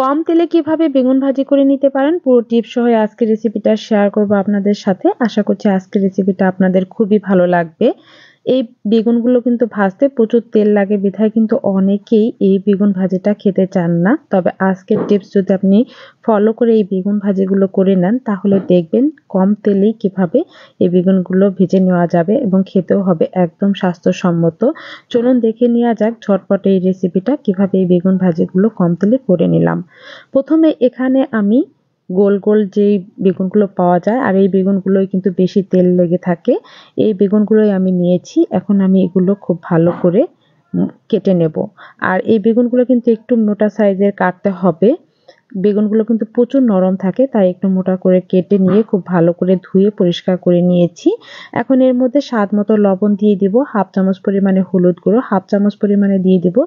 কম তেলে কিভাবে বেগুন ভাজি করে নিতে পারেন পুরো টিপস সহ আজকের রেসিপিটা শেয়ার করব আপনাদের সাথে। আশা করছি আজকের রেসিপিটা আপনাদের খুবই ভালো লাগবে। এই বেগুনগুলো কিন্তু ভাজতে প্রচুর তেল লাগে বিধায় কিন্তু অনেকেই এই বেগুন ভাজিটা খেতে চান না। তবে আজকের টিপস যদি আপনি ফলো করে এই বেগুন ভাজিগুলো করে নেন তাহলে দেখবেন কম তেলেই কিভাবে এই বেগুনগুলো ভেজে নেওয়া যাবে এবং খেতেও হবে একদম স্বাস্থ্যসম্মত। চলুন দেখে নেওয়া যাক ঝটপট এই রেসিপিটা কিভাবে এই বেগুন ভাজিগুলো কম তেলে করে নিলাম। প্রথমে এখানে আমি গোল গোল যেই বেগুনগুলো পাওয়া যায় আর এই বেগুনগুলোই কিন্তু বেশি তেল লেগে থাকে, এই বেগুনগুলোই আমি নিয়েছি। এখন আমি এগুলো খুব ভালো করে কেটে নেব। আর এই বেগুনগুলো কিন্তু একটু মোটা সাইজের কাটতে হবে। বেগুনগুলো কিন্তু প্রচুর নরম থাকে, তাই একটু মোটা করে কেটে নিয়ে খুব ভালো করে ধুয়ে পরিষ্কার করে নিয়েছি। এখন এর মধ্যে স্বাদ মতো লবণ দিয়ে দিব, হাফ চামচ পরিমাণে হলুদ গুঁড়ো, হাফ চামচ পরিমাণে দিয়ে দিব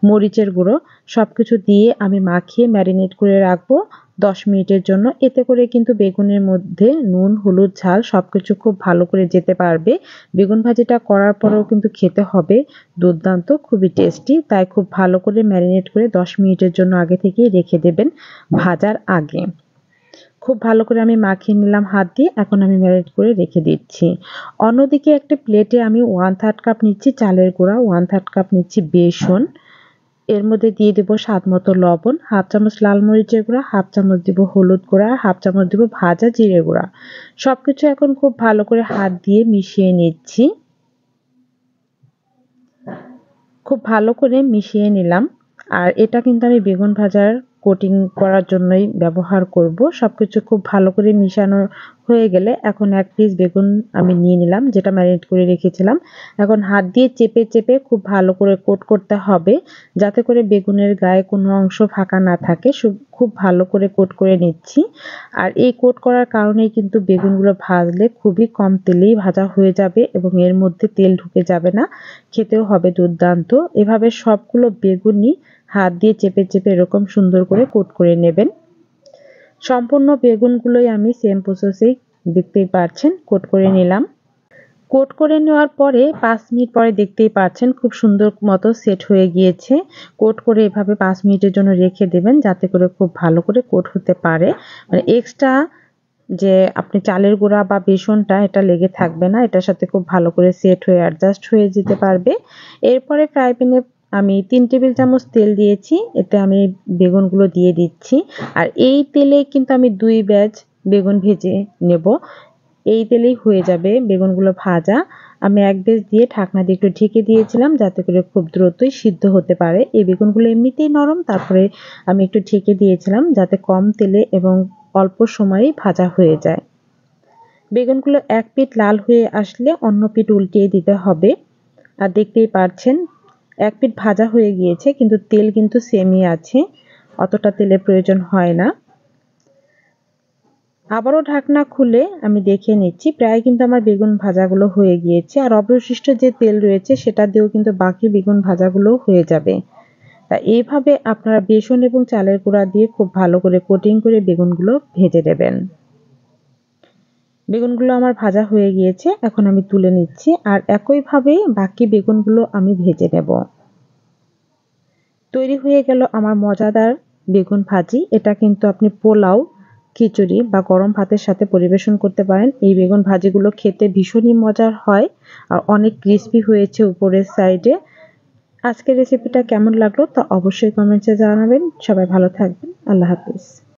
মরিচের গুঁড়ো। সবকিছু দিয়ে আমি মাখিয়ে ম্যারিনেট করে রাখবো 10 মিনিটের জন্য। এতে করে কিন্তু বেগুনের মধ্যে নুন, হলুদ, ঝাল সবকিছু খুব ভালো করে যেতে পারবে। বেগুন ভাজিটা করার পরেও কিন্তু খেতে হবে দুর্দান্ত, খুবই টেস্টি। তাই খুব ভালো করে ম্যারিনেট করে 10 মিনিটের জন্য আগে থেকেই রেখে দেবেন ভাজার আগে। খুব ভালো করে আমি মাখিয়ে নিলাম হাত দিয়ে। এখন আমি ম্যারিনেট করে রেখে দিচ্ছি। অন্যদিকে একটা প্লেটে আমি 1/3 কাপ নিচ্ছি চালের গুঁড়া, 1/3 কাপ নিচ্ছি বেসন। এর মধ্যে দিয়ে দেব স্বাদ মতো লবণ, হাফ চামচ লাল মরিচের গুঁড়া, হাফ চামচ দিব হলুদ গুঁড়া, হাফ চামচ দিব ভাজা জিরে গুঁড়া। সবকিছু এখন খুব ভালো করে হাত দিয়ে মিশিয়ে নিচ্ছি। খুব ভালো করে মিশিয়ে নিলাম। আর এটা কিন্তু আমি বেগুন ভাজার কোটিং করার জন্যই ব্যবহার করব। সবকিছু খুব ভালো করে মিশানো হয়ে গেলে এখন এক পিস বেগুন আমি নিয়ে নিলাম যেটা ম্যারিনেট করে রেখেছিলাম। এখন হাত দিয়ে চেপে চেপে খুব ভালো করে কোট করতে হবে যাতে করে বেগুনের গায়ে কোনো অংশ ফাঁকা না থাকে। খুব ভালো করে কোট করে নিচ্ছি। আর এই কোট করার কারণেই কিন্তু বেগুনগুলো ভাজলে খুবই কম তেলেই ভাজা হয়ে যাবে এবং এর মধ্যে তেল ঢুকে যাবে না, খেতেও হবে দুর্দান্ত। এভাবে সবগুলো বেগুনই হাত দিয়ে চেপে চেপে এরকম সুন্দর করে কোট করে নেবেন। সম্পূর্ণ বেগুনগুলোই আমি সেম প্রসেসেই দেখতেই পাচ্ছেন কোট করে নিলাম। কোট করে নেওয়ার পরে 5 মিনিট পরে দেখতেই পাচ্ছেন খুব সুন্দর মতো সেট হয়ে গিয়েছে। কোট করে এভাবে 5 মিনিটের জন্য রেখে দেবেন যাতে করে খুব ভালো করে কোট হতে পারে। মানে এক্সট্রা যে আপনি চালের গুঁড়া বা বেসনটা এটা লেগে থাকবে না, এটার সাথে খুব ভালো করে সেট হয়ে অ্যাডজাস্ট হয়ে যেতে পারবে। এরপরে ফ্রাই প্যানে আমি 3 টেবিল চামচ তেল দিয়েছি, এতে আমি বেগুনগুলো দিয়ে দিচ্ছি। আর এই তেলে কিন্তু আমি 2 ব্যাচ বেগুন ভেজে নেব। এই তেলেই হয়ে যাবে বেগুনগুলো ভাজা। আমি এক ব্যাচ দিয়ে ঢাকনা দিয়ে একটু ঢেকে দিয়েছিলাম যাতে করে খুব দ্রুতই সিদ্ধ হতে পারে। এই বেগুনগুলো এমনিতেই নরম, তারপরে আমি একটু ঢেকে দিয়েছিলাম যাতে কম তেলে এবং অল্প সময়েই ভাজা হয়ে যায়। বেগুনগুলো এক পিঠ লাল হয়ে আসলে অন্য পিঠ উল্টিয়ে দিতে হবে। আর দেখতেই পাচ্ছেন এক পিঠ ভাজা হয়ে গিয়েছে কিন্তু তেল কিন্তু সেমই আছে, অতটা তেলের প্রয়োজন হয় না। আবারও ঢাকনা খুলে আমি দেখে নিচ্ছি, প্রায় কিন্তু আমার বেগুন ভাজাগুলো হয়ে গিয়েছে। আর অবশিষ্ট যে তেল রয়েছে সেটা দিয়েও কিন্তু বাকি বেগুন ভাজাগুলো হয়ে যাবে। তা এইভাবে আপনারা বেসন এবং চালের গুঁড়া দিয়ে খুব ভালো করে কোটিং করে বেগুনগুলো ভেজে দেবেন। বেগুনগুলো আমার ভাজা হয়ে গিয়েছে, এখন আমি তুলে নিচ্ছি। আর একইভাবে বাকি বেগুনগুলো আমি ভেজে নেব। তৈরি হয়ে গেল আমার মজাদার বেগুন ভাজি। এটা কিন্তু আপনি পোলাও, খিচুড়ি বা গরম ভাতের সাথে পরিবেশন করতে পারেন। এই বেগুন ভাজিগুলো খেতে ভীষণই মজার হয় আর অনেক ক্রিস্পি হয়েছে উপরের সাইডে। আজকের রেসিপিটা কেমন লাগলো তা অবশ্যই কমেন্টসে জানাবেন। সবাই ভালো থাকবেন। আল্লাহ হাফিজ।